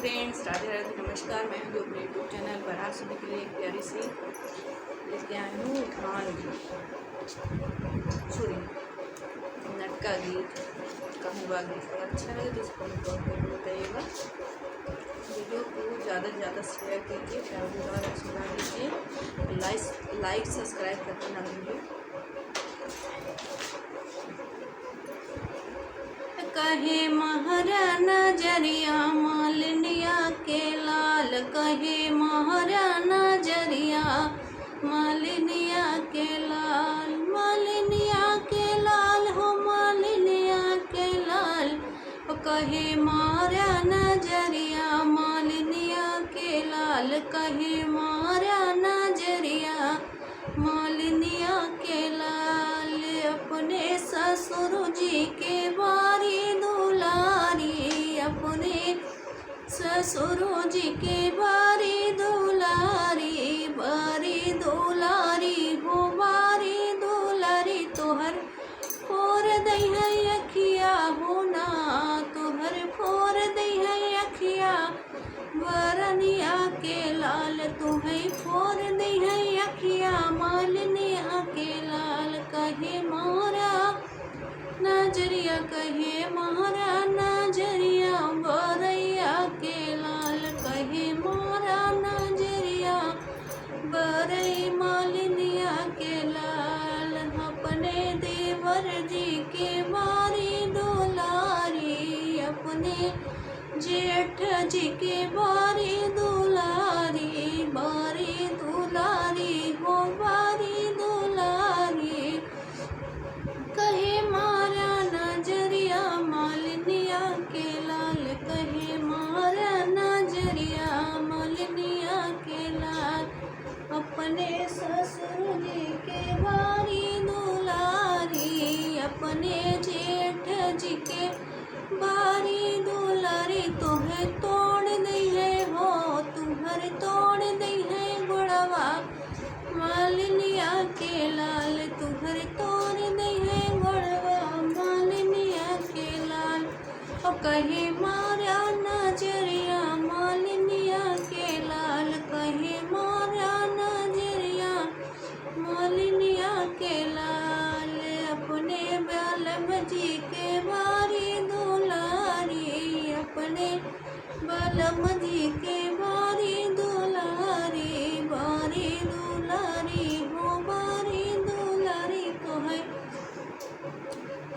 Friends, Radhe Radhe, नमस्कार। मैं हूँ अपने यूट्यूब चैनल पर आप सभी के लिए एक प्यारी सी लेके आई हूँ सॉरी नाटका गीत कहूँगा गीत। अगर अच्छा लगे तो इसको बताइएगा। वीडियो को ज़्यादा से ज़्यादा शेयर कीजिए, फैमिली द्वारा सुना दीजिए, लाइक सब्सक्राइब करके ना भूलिए। कहे महरा नजरिया मालिनिया के लाल, कहे महरा नजरिया मालिनिया के लाल, मालिनिया के लाल हो मालिनिया के लाल। कहे मारा नजरिया मालिनिया के लाल, कहे मारा नजरिया मालिनिया के लाल। अपने ससुर जी के बारी दुलारी, अपने ससुर जी के बारी दुलारी, बारी दुलारी हो बारी दुलारी। तोहर फोर दई है अखिया हो ना, तोहर फोर दई है अखिया वरनिया के लाल, तुम्हें फोर दई है अखिया मालिनिया के लाल। कहे मारा नजरिया, कहे मारा नजरिया बरैया के लाल, कहे मारा नजरिया बरई मालिनिया के लाल। अपने देवर जी के बारी दुलारी, अपने जेठ जी के बारी दुलारी, बारी दुलारी हो बारी दुलारी। कहे मारा नजरिया मालिनिया के लाल, कहे मारा नजरिया मालिनिया के लाल। अपने ससुर जी के बारी दुलारी, अपने जेठ जी के बारी दुलारी। तुम्हें तोड़ दई है हो, तुम्हारे तोड़ दई है गुड़वा मालिनिया के लाल, तुम्हारे तोड़ दई है गुड़वा मालिनिया के लाल। और कहे मारा नजरिया मालिनिया के लाल, कहे मारा नजरिया मालिनिया के लाल। अपने बलम जी के बारी दुलारी, अपने बलम जी के बारी दुलारी, बारी दुलारी हो बारी दुलारी। तो है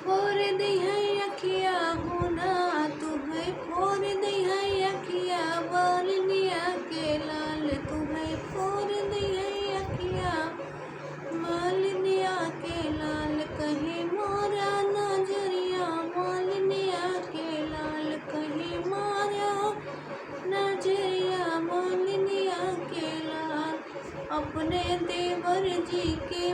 फोर दी है अखिया हो ना, तू है फोर दी है अखिया मालिनिया के लाल, तू है फोर दी है अखिया मालिनिया के लाल। कहे मारा नजरिया मालिनिया के लाल, कहे मारा नजरिया मालिनिया के लाल। अपने देवर जी के